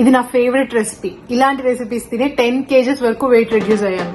ఇది నా favourite recipe. ఇలాంటి రెసిపీస్ తినే 10 kgs వరకు వెయిట్ రెడ్యూస్ అయ్యాను.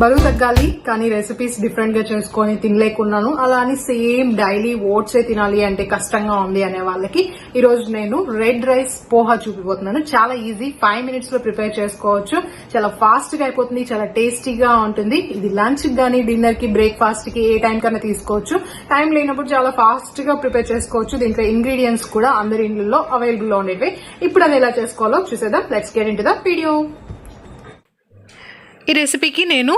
బరువు తగ్గాలి కానీ రెసిపీస్ డిఫరెంట్ గా చేసుకొని తినలేకున్నాను. అలా అని సేమ్ డైలీ ఓట్సే తినాలి అంటే కష్టంగా ఉంది అనే వాళ్ళకి ఈ రోజు నేను రెడ్ రైస్ పోహా చూపిపోతున్నాను. చాలా ఈజీ, 5 minutes లో ప్రిపేర్ చేసుకోవచ్చు. చాలా ఫాస్ట్ గా అయిపోతుంది, చాలా టేస్టీగా ఉంటుంది. ఇది లంచ్ గానీ, డిన్నర్ కి, బ్రేక్ఫాస్ట్ కి ఏ టైం కన్నా తీసుకోవచ్చు. టైం లేనప్పుడు చాలా ఫాస్ట్ గా ప్రిపేర్ చేసుకోవచ్చు. దీంట్లో ఇంగ్రీడియంట్స్ కూడా అందరి ఇళ్లలో అవైలబుల్ లో ఉండేవి. ఇప్పుడు అది ఎలా చేసుకోవాలో చూసేద్దాం. Let's get into the video. ఈ రెసిపీకి నేను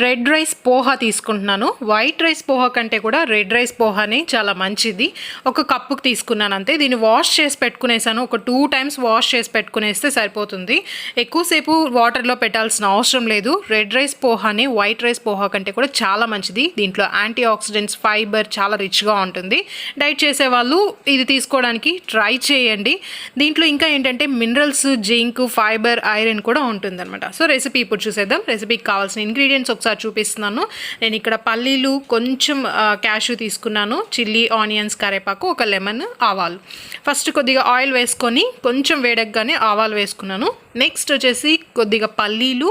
రెడ్ రైస్ పోహా తీసుకుంటున్నాను. వైట్ రైస్ పోహా కంటే కూడా రెడ్ రైస్ పోహానే చాలా మంచిది. ఒక కప్పుకి తీసుకున్నాను అంతే. దీన్ని వాష్ చేసి పెట్టుకునేసాను. ఒక 2 times వాష్ చేసి పెట్టుకునేస్తే సరిపోతుంది. ఎక్కువసేపు వాటర్లో పెట్టాల్సిన అవసరం లేదు. రెడ్ రైస్ పోహాని వైట్ రైస్ పోహా కంటే కూడా చాలా మంచిది. దీంట్లో యాంటీ ఆక్సిడెంట్స్, ఫైబర్ చాలా రిచ్గా ఉంటుంది. డైట్ చేసే వాళ్ళు ఇది తీసుకోవడానికి ట్రై చేయండి. దీంట్లో ఇంకా ఏంటంటే మినరల్స్, జింక్, ఫైబర్, ఐరన్ కూడా ఉంటుంది అనమాట. సో రెసిపీ ఇప్పుడు చూసేద్దాం. రెసిపీకి కావాల్సిన ఇంగ్రీడియంట్స్ ఒకసారి చూపిస్తున్నాను. నేను ఇక్కడ పల్లీలు, కొంచెం క్యాష్యూ తీసుకున్నాను, చిల్లీ, ఆనియన్స్, కరేపాకు, ఒక లెమన్, ఆవాలు. ఫస్ట్ కొద్దిగా ఆయిల్ వేసుకొని కొంచెం వేడెక్కగానే ఆవాలు వేసుకున్నాను. నెక్స్ట్ వచ్చేసి కొద్దిగా పల్లీలు,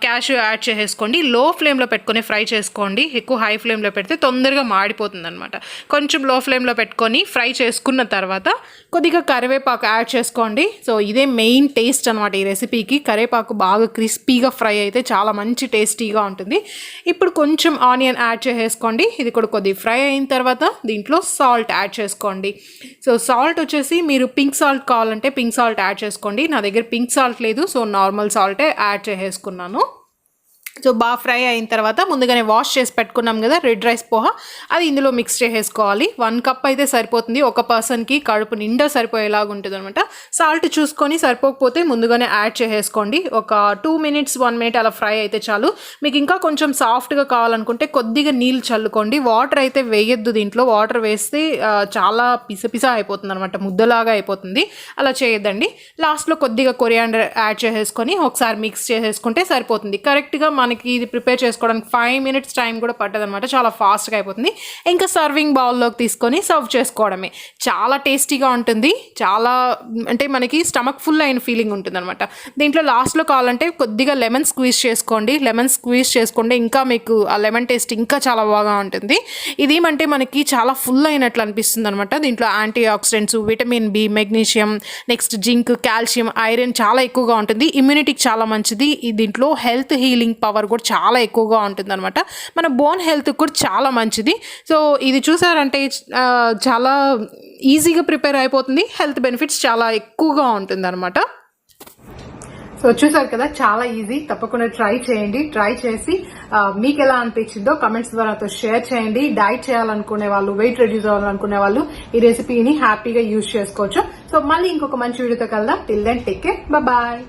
క్యాష్యూ యాడ్ చేసేసుకోండి. లో ఫ్లేమ్లో పెట్టుకొని ఫ్రై చేసుకోండి. ఎక్కువ హై ఫ్లేమ్లో పెడితే తొందరగా మాడిపోతుంది అనమాట. కొంచెం లో ఫ్లేమ్లో పెట్టుకొని ఫ్రై చేసుకున్న తర్వాత కొద్దిగా కరివేపాకు యాడ్ చేసుకోండి. సో ఇదే మెయిన్ టేస్ట్ అనమాట ఈ రెసిపీకి. కరివేపాకు బాగా క్రిస్పీగా ఫ్రై అయితే చాలా మంచి టేస్టీగా ఉంటుంది. ఇప్పుడు కొంచెం ఆనియన్ యాడ్ చేసేసుకోండి. ఇది కూడా కొద్దిగా ఫ్రై అయిన తర్వాత దీంట్లో సాల్ట్ యాడ్ చేసుకోండి. సో సాల్ట్ వచ్చేసి మీరు పింక్ సాల్ట్ కావాలంటే పింక్ సాల్ట్ యాడ్ చేసుకోండి. నా దగ్గర పింక్ సాల్ట్ లేదు, సో నార్మల్ సాల్టే యాడ్ చేసేసుకున్నాను. సో బాగా ఫ్రై అయిన తర్వాత ముందుగానే వాష్ చేసి పెట్టుకున్నాం కదా రెడ్ రైస్ పోహా, అది ఇందులో మిక్స్ చేసేసుకోవాలి. 1 cup అయితే సరిపోతుంది. ఒక పర్సన్కి కడుపు నిండా సరిపోయేలాగా ఉంటుంది అనమాట. సాల్ట్ చూసుకొని సరిపోకపోతే ముందుగానే యాడ్ చేసేసుకోండి. ఒక 2 minutes, 1 minute అలా ఫ్రై అయితే చాలు. మీకు ఇంకా కొంచెం సాఫ్ట్గా కావాలనుకుంటే కొద్దిగా నీళ్ళు చల్లుకోండి. వాటర్ అయితే వేయొద్దు. దీంట్లో వాటర్ వేస్తే చాలా పిసపిస అయిపోతుంది అనమాట, ముద్దలాగా అయిపోతుంది. అలా చేయొద్దండి. లాస్ట్లో కొద్దిగా కొరియాండర్ యాడ్ చేసేసుకొని ఒకసారి మిక్స్ చేసేసుకుంటే సరిపోతుంది. కరెక్ట్గా మనకి ఇది ప్రిపేర్ చేసుకోవడానికి 5 minutes టైం కూడా పట్టదు అనమాట. చాలా ఫాస్ట్గా అయిపోతుంది. ఇంకా సర్వింగ్ బౌల్లోకి తీసుకొని సర్వ్ చేసుకోవడమే. చాలా టేస్టీగా ఉంటుంది. చాలా అంటే మనకి స్టమక్ ఫుల్ అయిన ఫీలింగ్ ఉంటుంది అనమాట. దీంట్లో లాస్ట్లో కావాలంటే కొద్దిగా లెమన్ స్క్వీజ్ చేసుకోండి. లెమన్ స్క్వీజ్ చేసుకుంటే ఇంకా మీకు ఆ లెమన్ టేస్ట్ ఇంకా చాలా బాగా ఉంటుంది. ఇదేమంటే మనకి చాలా ఫుల్ అయినట్లు అనిపిస్తుంది అనమాట. దీంట్లో antioxidants, vitamin B, magnesium, next zinc, calcium, iron చాలా ఎక్కువగా ఉంటుంది. ఇమ్యూనిటీకి చాలా మంచిది. దీంట్లో హెల్త్ హీలింగ్ పవర్ కూడా చాలా ఎక్కువగా ఉంటుంది అనమాట. మన బోన్ హెల్త్ కూడా చాలా మంచిది. సో ఇది చూసారంటే చాలా ఈజీగా ప్రిపేర్ అయిపోతుంది. హెల్త్ బెనిఫిట్స్ చాలా ఎక్కువగా ఉంటుంది అనమాట. సో చూసారు కదా, చాలా ఈజీ. తప్పకుండా ట్రై చేయండి. ట్రై చేసి మీకు ఎలా అనిపించిందో కమెంట్స్ ద్వారా షేర్ చేయండి. డైట్ చేయాలనుకునే వాళ్ళు, వెయిట్ రెడ్యూస్ అవ్వాలనుకునే వాళ్ళు ఈ రెసిపీని హ్యాపీగా యూజ్ చేసుకోవచ్చు. సో మళ్ళీ ఇంకొక మంచి వీడియోతో కలుద్దాం. Till then take care, bye.